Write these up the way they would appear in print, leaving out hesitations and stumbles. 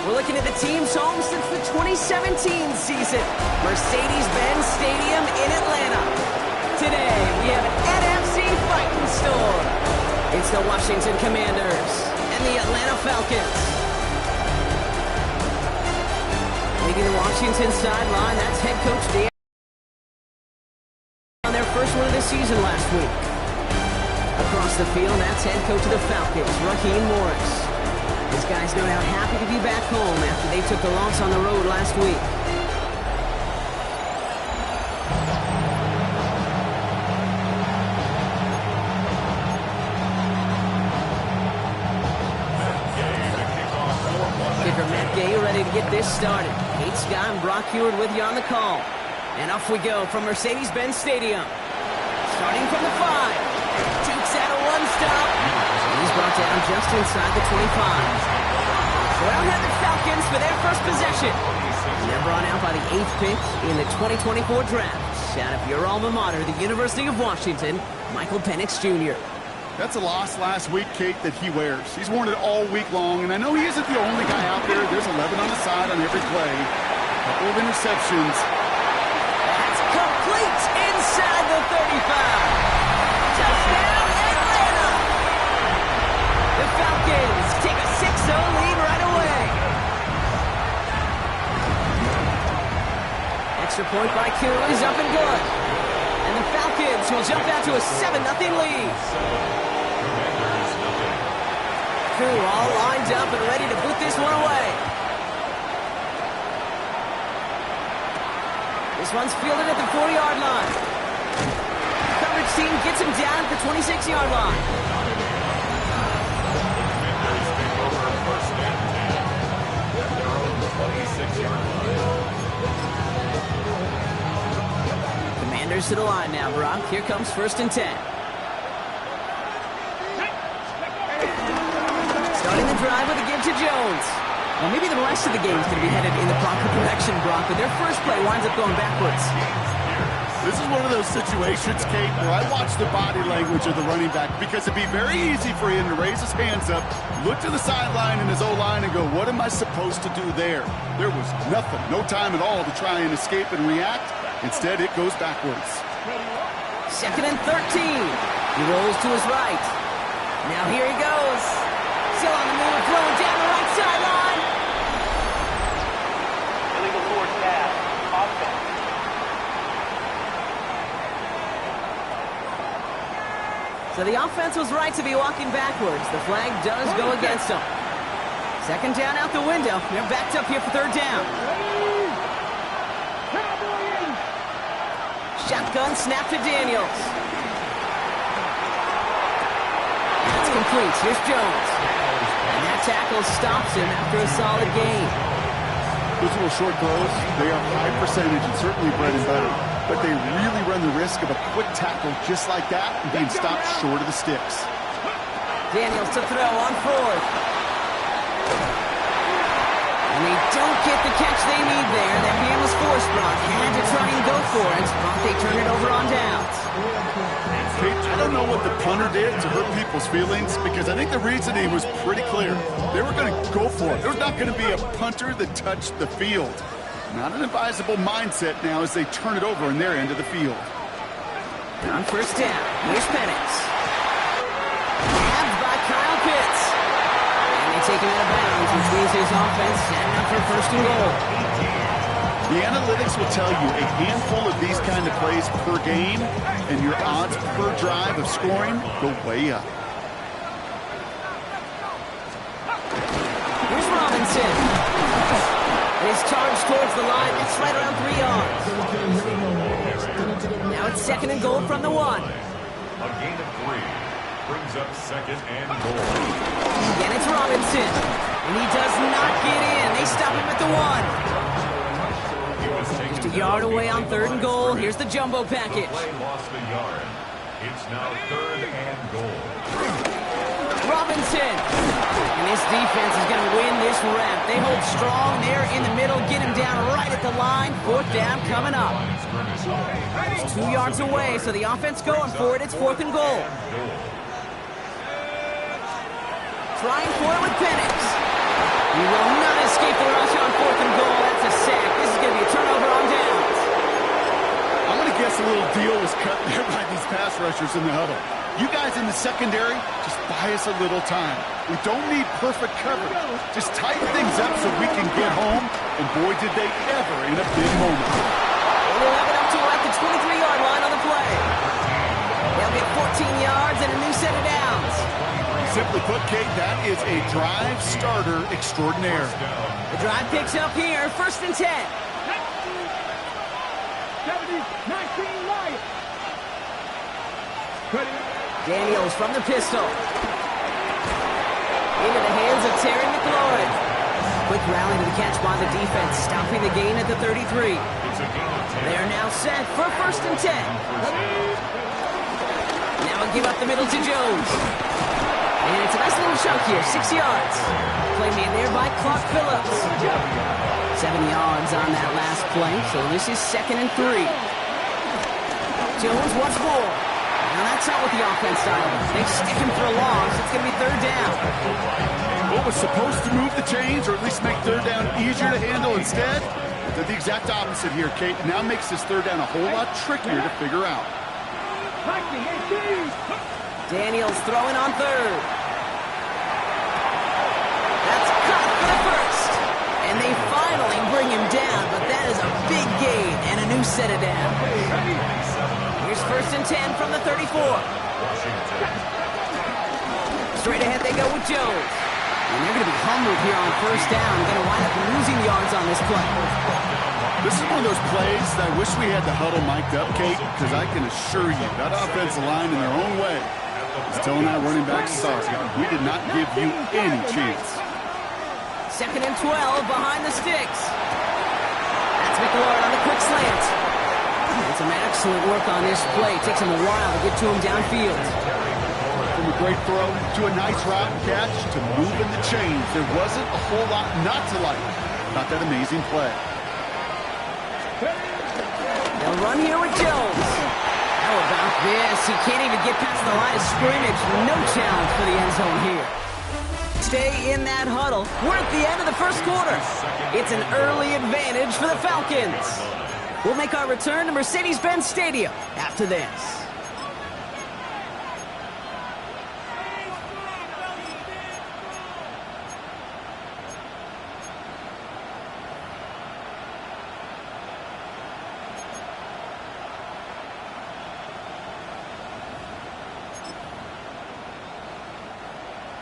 We're looking at the team's home since the 2017 season, Mercedes-Benz Stadium in Atlanta. Today, we have an NFC fight in store. It's the Washington Commanders and the Atlanta Falcons. Leading the Washington sideline, that's head coach Dan on their first win of the season last week. Across the field, that's head coach of the Falcons, Raheem Morris. These guys no doubt happy to be back home after they took the loss on the road last week. Kicker Matt Gay ready to get this started. Kate Scott and Brock Huard with you on the call. And off we go from Mercedes-Benz Stadium. Starting from the 5. Dukes out a one-stop. He's brought down just inside the 25. So out have the Falcons for their first possession. And they're brought out by the 8th pick in the 2024 draft. Out of your alma mater, the University of Washington, Michael Penix Jr. That's a loss last week, Kate, that he wears. He's worn it all week long, and I know he isn't the only guy out there. There's 11 on the side on every play. A couple of interceptions. That's complete inside the 35. Touchdown, Atlanta! The Falcons take a 6-0 lead right away. Extra point by Q is up and good. And the Falcons will jump out to a 7-0 lead. Q all lined up and ready to boot this one away. This one's fielded at the 40-yard line. Coverage team gets him down at the 26-yard line. Commanders to the line now, Brock. Here comes 1st and 10. Starting the drive with a give to Jones. Well, maybe the rest of the game is going to be headed in the proper direction, Brock, but their first play winds up going backwards. This is one of those situations, Kate, where I watch the body language of the running back because it'd be very easy for him to raise his hands up, look to the sideline in his O-line and go, what am I supposed to do there? There was nothing, no time at all to try and escape and react. Instead, it goes backwards. 2nd and 13. He rolls to his right. Now here he goes. Still on the move, throwing down the right sideline. Illegal forward pass. Offense. So the offense was right to be walking backwards. The flag does go against them. 2nd down out the window. They're backed up here for 3rd down. Shotgun snap to Daniels. That's complete. Here's Jones. And that tackle stops him after a solid gain. Those little short throws, they are high percentage and certainly bread and butter. But they really run the risk of a quick tackle just like that and being stopped short of the sticks. Daniels to throw on 4th. And they don't get the catch they need there. That man was forced, Brock. Had to try and go for it, but they turn it over on downs. Kate, I don't know what the punter did to hurt people's feelings because I think the reasoning was pretty clear. They were going to go for it. There's not going to be a punter that touched the field. Not an advisable mindset now as they turn it over in their end of the field. On 1st down, here's Penix. Grabbed by Kyle Pitts. And they take him out of bounds, which means his offense setting up for 1st and goal. The analytics will tell you a handful of these kind of plays per game, and your odds per drive of scoring go way up. Here's Robinson. His charge towards the line. It's right around 3 yards. Now it's 2nd and goal from the 1. A gain of 3 brings up 2nd and goal. Again, it's Robinson. And he does not get in. They stop him at the 1. Just a yard away on 3rd and goal. Here's the jumbo package. Play lost a yard. It's now 3rd and goal. Robinson. And this defense is going to win this rep. They hold strong there in the middle, get him down right at the line. 4th down coming up. It's 2 yards away, so the offense going for it. It's 4th and goal. Trying for it with Penix. He will not escape the guess a little deal was cut there by these pass rushers in the huddle. You guys in the secondary, just buy us a little time. We don't need perfect coverage. Just tighten things up so we can get home, and boy, did they ever in a big moment. We'll have it up to at the 23-yard line on the play. They'll get 14 yards and a new set of downs. Simply put, Kate, that is a drive starter extraordinaire. The drive picks up here, 1st and 10. 19 Lions. Daniels from the pistol. Into the hands of Terry McLaurin. Quick rally to the catch by the defense, stopping the gain at the 33. They are now set for 1st and 10. Now a give up the middle to Jones. And it's a nice little chunk here, 6 yards. Play made there by Clark Phillips. 7 yards on that last play, so this is 2nd and 3. Jones once more. Now that's not what the offense style is. They stick him for a loss. It's going to be 3rd down. What was supposed to move the chains, or at least make 3rd down easier to handle instead, did the exact opposite here, Kate. Now makes this 3rd down a whole lot trickier to figure out. Daniels throwing on 3rd. That's caught for the 1st. And they finally bring him down, but that is a big gain and a new set of downs. Here's 1st and 10 from the 34. Straight ahead they go with Jones. And they're going to be humbled here on 1st down. Going to wind up losing yards on this play. This is one of those plays that I wish we had the huddle mic'd up, Kate, because I can assure you that offensive line in their own way is telling that running back, sorry, we did not give you any chance. 2nd and 12 behind the sticks. That's McLaurin on the quick slant. And some excellent work on this play. It takes him a while to get to him downfield. From a great throw to a nice route catch to moving the chains. There wasn't a whole lot not to like about that amazing play. They'll run here with Jones. How about this? He can't even get past the line of scrimmage. No challenge for the end zone here. Stay in that huddle. We're at the end of the 1st quarter. It's an early advantage for the Falcons. We'll make our return to Mercedes-Benz Stadium after this.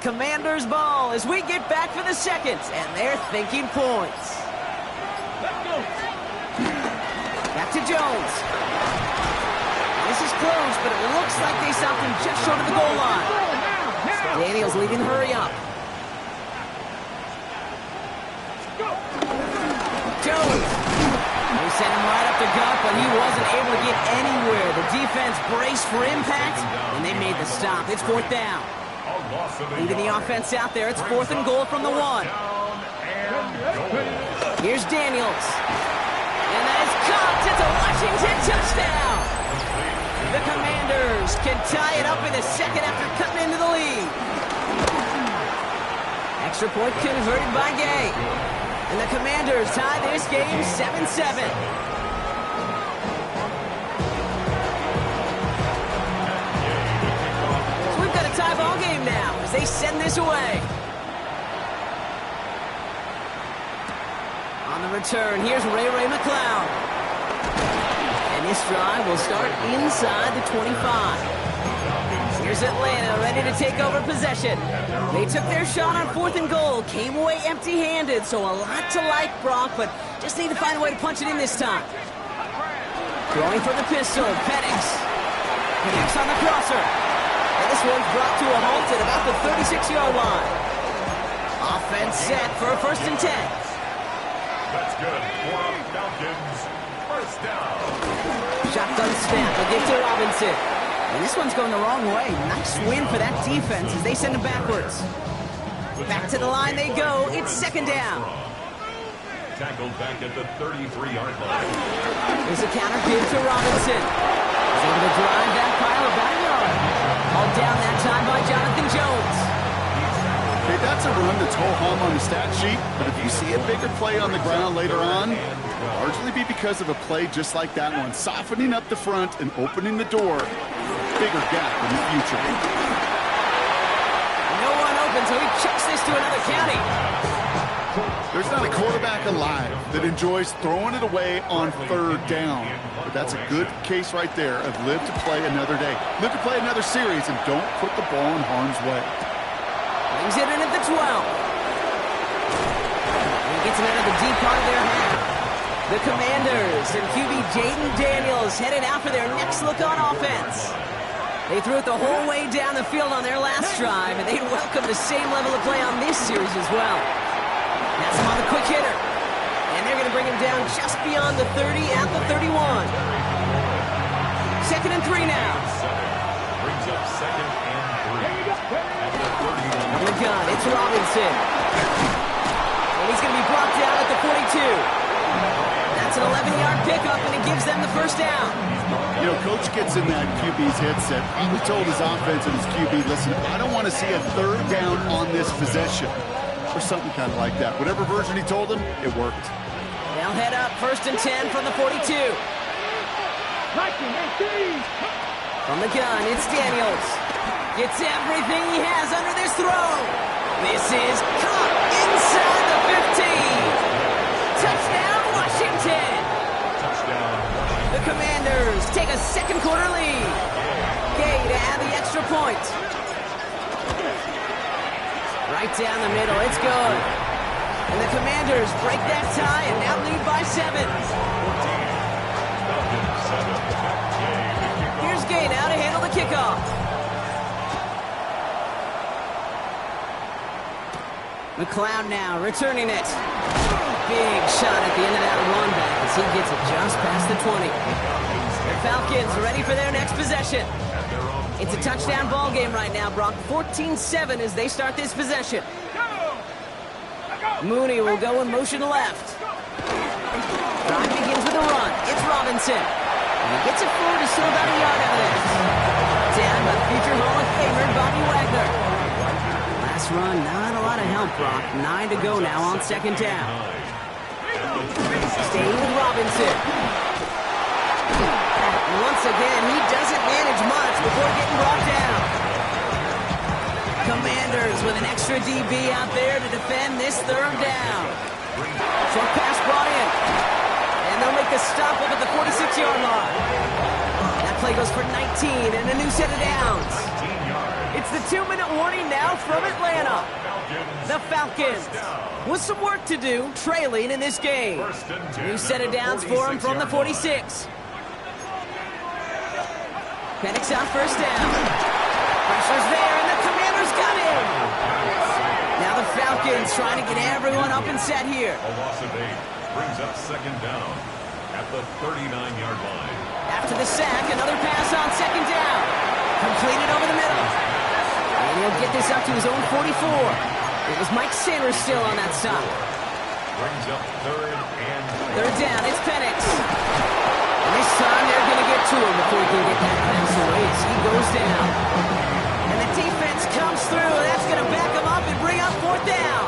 Commanders ball as we get back for the 2nd, and they're thinking points. Back to Jones. This is close, but it looks like they stopped him just short of the goal line. Daniels leaving hurry up. Jones. They sent him right up the gut, but he wasn't able to get anywhere. The defense braced for impact, and they made the stop. It's 4th down. Leading the offense out there. It's 4th and goal from the 1. Here's Daniels. And that is caught. It's a Washington touchdown. The Commanders can tie it up in the 2nd after cutting into the lead. Extra point converted by Gay. And the Commanders tie this game 7-7. So we've got a tie ball game now as they send this away. On the return, here's Ray McCloud. And this drive will start inside the 25. Here's Atlanta ready to take over possession. They took their shot on 4th and goal, came away empty-handed, so a lot to like, Brock, but just need to find a way to punch it in this time. Throwing for the pistol, Penix. Penix on the crosser. And this one's brought to a halt at about the 36-yard line. Offense set for a 1st and 10. That's good for a Falcons 1st down. Shotgun snap, a give to Robinson. And this one's going the wrong way. Nice win for that defense as they send it backwards. Back to the line they go. It's 2nd down. Tackled back at the 33-yard line. There's a counter give to Robinson. He's able to drive that pile of backyard. All down that time by Jonathan Jones. Okay, that's a run that's ho-hum on the stat sheet, but if you see a bigger play on the ground later on, it'll largely be because of a play just like that one, softening up the front and opening the door, bigger gap in the future. No one open, so he checks this to another county. There's not a quarterback alive that enjoys throwing it away on third down. But that's a good case right there of live to play another day. Live to play another series and don't put the ball in harm's way. Brings it in at the 12. He gets it out of the deep part of their half. The Commanders and QB Jayden Daniels headed out for their next look on offense. They threw it the whole way down the field on their last drive, and they'd welcome the same level of play on this series as well. That's him on the quick hitter. And they're going to bring him down just beyond the 30 at the 31. 2nd and 3 now. Brings up 2nd and 3. At the 31. On the gun, it's Robinson. And he's going to be brought down at the 42. That's an 11-yard pickup, and it gives them the first down. You know, Coach gets in that QB's headset, probably told his offense and his QB, listen, I don't want to see a third down on this possession. Or something kind of like that. Whatever version he told him, it worked. They'll head up 1st and 10 from the 42. From the gun, it's Daniels. Gets everything he has under this throw. This is caught inside the 15. Touchdown, Washington. Touchdown. The Commanders take a second quarter lead. Gay to add the extra point. Right down the middle, it's good. And the Commanders break that tie and now lead by 7. Here's Gay now to handle the kickoff. McLeod now returning it. Big shot at the end of that run back as he gets it just past the 20. The Falcons ready for their next possession. It's a touchdown ball game right now, Brock. 14-7 as they start this possession. Mooney will go in motion left. Drive begins with a run. It's Robinson. And he gets it forward to still about a yard out of this. Down by the future Hall of Famer, Bobby Wagner. Last run, not a lot of help, Brock. 9 to go now on 2nd down. Stay with Robinson. Once again, he doesn't manage much before getting brought down. Commanders with an extra DB out there to defend this 3rd down. Short pass brought in. And they'll make the stop up at the 46-yard line. That play goes for 19 and a new set of downs. It's the 2-minute warning now from Atlanta. The Falcons with some work to do, trailing in this game. New set of downs for them from the 46. Penix out 1st down. Pressure's there, and the Commanders got him. Now the Falcons trying to get everyone up and set here. A loss of 8 brings up 2nd down at the 39-yard line. After the sack, another pass on 2nd down. Completed over the middle. And he'll get this up to his own 44. It was Mike Sanders still on that stop. Brings up 3rd and 3rd down, it's Penix. And this time they're going to get to him before he can get that pass away as he goes down. And the defense comes through. That's going to back him up and bring up 4th down.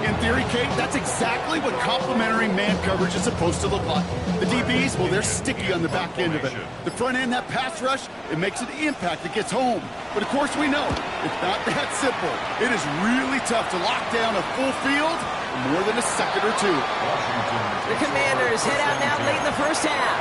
In theory, Kate, that's exactly what complementary man coverage is supposed to look like. The DBs, well, they're sticky on the back end of it. The front end, that pass rush, it makes an impact. It gets home. But of course we know, it's not that simple. It is really tough to lock down a full field in more than a second or two. The Commanders head out now late in the 1st half.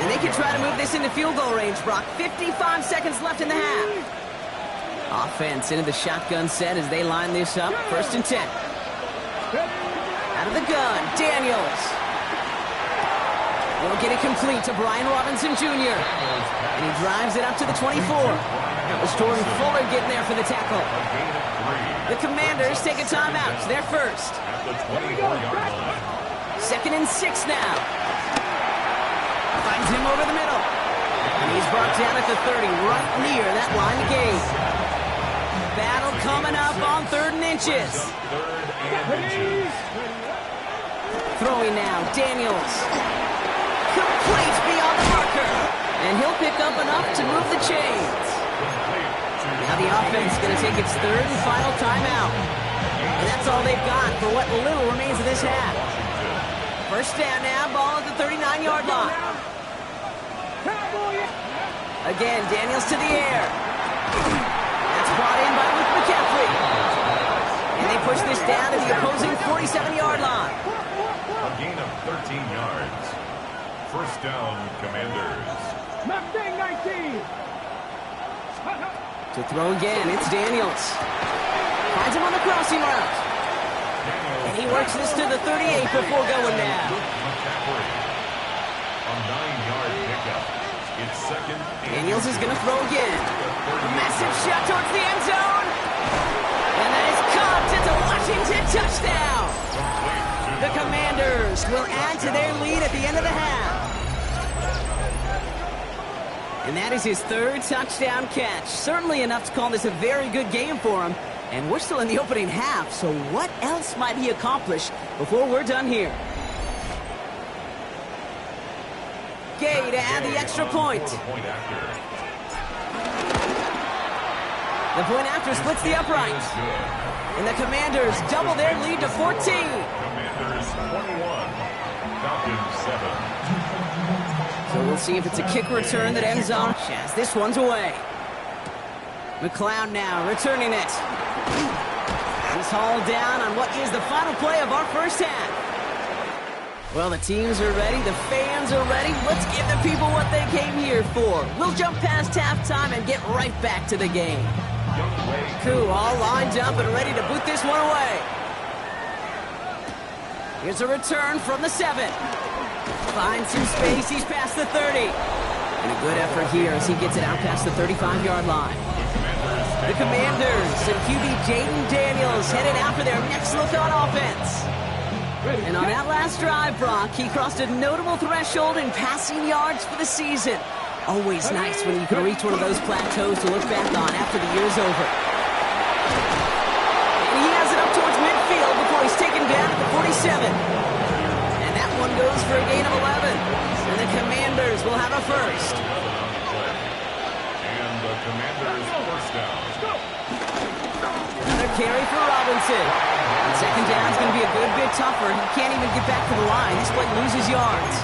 And they can try to move this into field goal range, Brock. 55 seconds left in the half. Offense into the shotgun set as they line this up. 1st and 10. Out of the gun, Daniels. Will get it complete to Brian Robinson Jr. And he drives it up to the 24. It was Jordan Fuller getting there for the tackle. The Commanders take a timeout. It's their first. 2nd and 6 now. Finds him over the middle. And he's brought down at the 30, right near that line of game. Battle coming up on 3rd and inches. Throwing now, Daniels. Complete beyond the marker. And he'll pick up enough to move the chains. Now the offense is going to take its third and final timeout. And that's all they've got for what little remains of this half. First down now, ball at the 39-yard line. Again, Daniels to the air. That's brought in by Luke McCaffrey. And they push this down to the opposing 47-yard line. A gain of 13 yards. First down, Commanders. Mustang 19. To throw again, it's Daniels. Finds him on the crossing route. And he works this to the 38 before going down. McCaffrey. A 9-yard pickup. It's second. Daniels is going to throw again. A massive shot towards the end zone. And that is caught. It's a Washington touchdown. The Commanders will add to their lead at the end of the half. And that is his third touchdown catch. Certainly enough to call this a very good game for him. And we're still in the opening half, so what else might he accomplish before we're done here? Gay to add the extra point. The point after. The point after splits the uprights. And the Commanders double their lead to 14. Commanders 21. Falcons 7. So we'll see if it's a kick return that ends on Shaz. This one's away. McLeod now returning it. He's hauled down on what is the final play of our first half. Well, the teams are ready. The fans are ready. Let's give the people what they came here for. We'll jump past halftime and get right back to the game. Koo all lined up and ready to boot this one away. Here's a return from the 7. Finds some space. He's past the 30. And a good effort here as he gets it out past the 35-yard line. The Commanders and QB Jaden Daniels headed out for their next look on offense. And on that last drive, Brock, he crossed a notable threshold in passing yards for the season. Always nice when you can reach one of those plateaus to look back on after the year's over. And he has it up towards midfield before he's taken down at the 47. And that one goes for a gain of 11. And the Commanders will have a first. And the Commanders first down. Another carry for Robinson. And second down is going to be a good bit tougher. He can't even get back to the line. This play loses yards.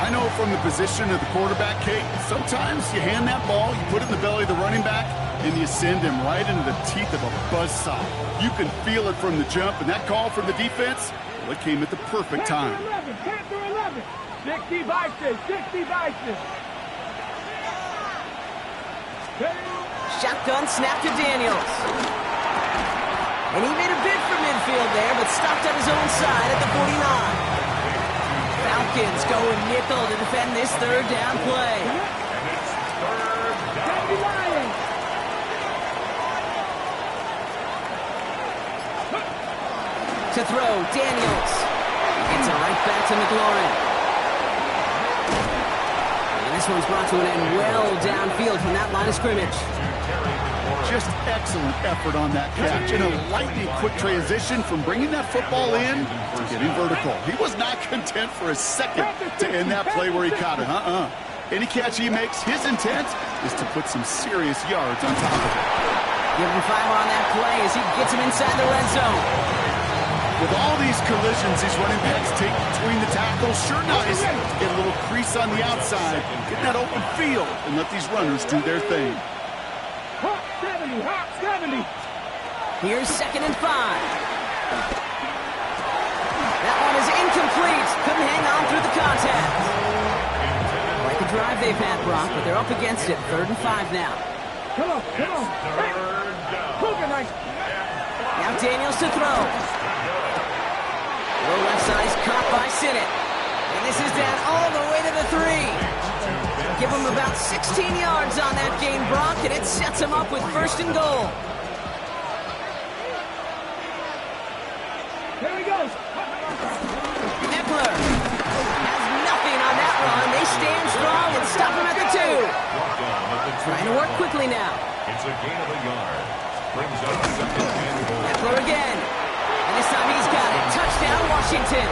I know from the position of the quarterback, Kate, sometimes you hand that ball, you put it in the belly of the running back, and you send him right into the teeth of a buzzsaw. You can feel it from the jump, and that call from the defense, well, it came at the perfect time. 11. 60 vices. Shotgun snap to Daniels. And he made a bid for midfield there, but stopped at his own side at the 49. Falcons going nickel to defend this third down play. To throw, Daniels. Gets it right back to McLaurin. And this one's brought to an end well downfield from that line of scrimmage. Just excellent effort on that catch. And a lightning quick transition from bringing that football in to getting vertical. He was not content for a second to end that play where he caught it. Any catch he makes, his intent is to put some serious yards on top of it. Give him 5 on that play as he gets him inside the red zone. With all these collisions these running backs take between the tackles, sure nice to get a little crease on the outside, get that open field, and let these runners do their thing. Hot 70. Here's 2nd and 5. That one is incomplete. Couldn't hang on through the contact. Like the drive they've had, Brock, but they're up against it. 3rd and 5 now. Come on. Hey. Cougar night. Now Daniels to throw. Low left side is caught by Sinnott. And this is down all the way to the 3. Give him about 16 yards on that gain, Brock, and it sets him up with 1st and goal. Here he goes. Eckler has nothing on that run. They stand strong and stop him at the 2. Trying to work quickly now. It's a gain of a yard. Brings up 2nd and goal. Eckler again. And this time he's got it. Touchdown, Washington.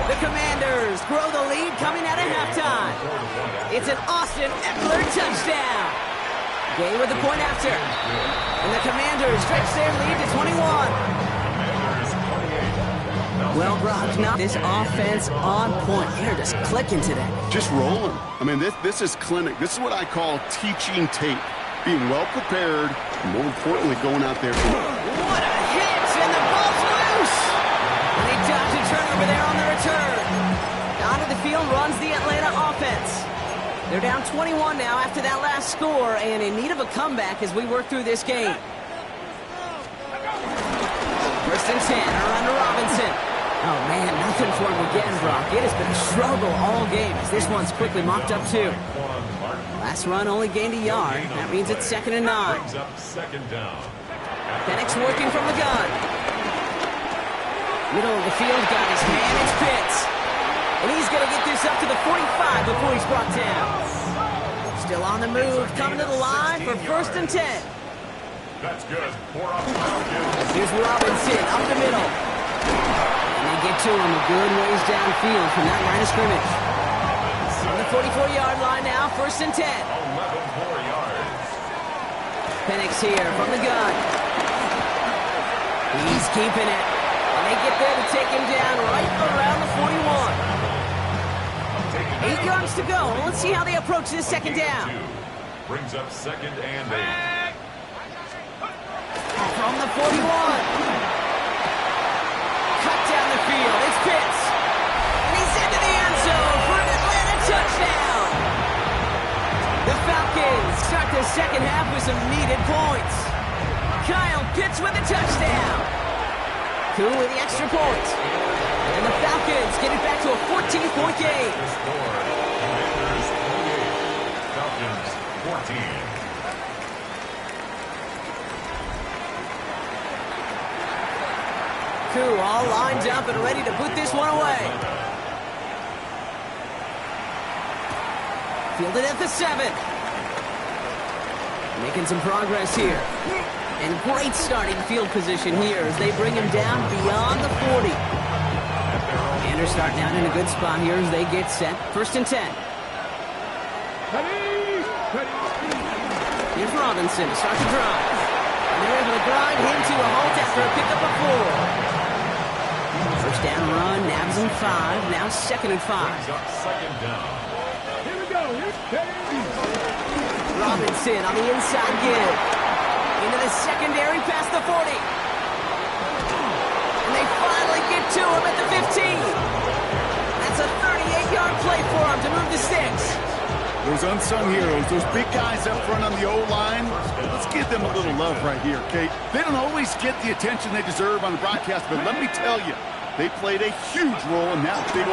The Commanders grow the lead coming out of halftime. It's an Austin Eckler touchdown. Gay with the point after. And the Commanders stretch their lead to 21. Well, Brock, now this offense on point. They're just clicking today. Just rolling. I mean, this is clinic. This is what I call teaching tape. Being well prepared, and more importantly, going out there. What a hit! And the ball's loose! And they dodge a turnover there on the return. Out of the field runs the Atlanta offense. They're down 21 now after that last score, and in need of a comeback as we work through this game. First and 10, around to Robinson. Oh, man, nothing for him again, Brock. It has been a struggle all game as this one's quickly mocked up, too. Last run only gained a yard. That means it's 2nd and 9. Penix working from the gun. Middle of the field, got his hand. It's Pitts. And he's going to get this up to the 45 before he's brought down. Still on the move, coming to the line for 1st and 10. That's good. Here's Robinson up the middle. And they get to him a good ways downfield from that line of scrimmage. On the 44-yard line now, 1st and 10. 11 more yards. Penix here from the gun. He's keeping it. And they get there to take him down right around the 41. 8 yards to go. Let's see how they approach this second down. Brings up 2nd and 8. From the 41. Cut down the field. It's Pitts. And he's into the end zone for an Atlanta touchdown. The Falcons start the second half with some needed points. Kyle Pitts with a touchdown. Koo with the extra point. And the Falcons get it back to a 14-point game. Commanders 28. Falcons 14. Koo all lined up and ready to put this one away. Fielded at the 7. Making some progress here. And great starting field position here as they bring him down beyond the 40. Commanders starting out in a good spot here as they get set. 1st and 10. Here's Robinson to start the drive. And they're able to grind him to a halt after a pickup of 4. First down run, nabs him 5. Now 2nd and 5. Second down. Here we go. Robinson on the inside give. Into the secondary past the 40. And they finally get to him at the 15. That's a 38-yard play for him to move the sticks. Those unsung heroes, those big guys up front on the O-line, let's give them a little love right here, Kate. They don't always get the attention they deserve on the broadcast, but let me tell you, they played a huge role in that big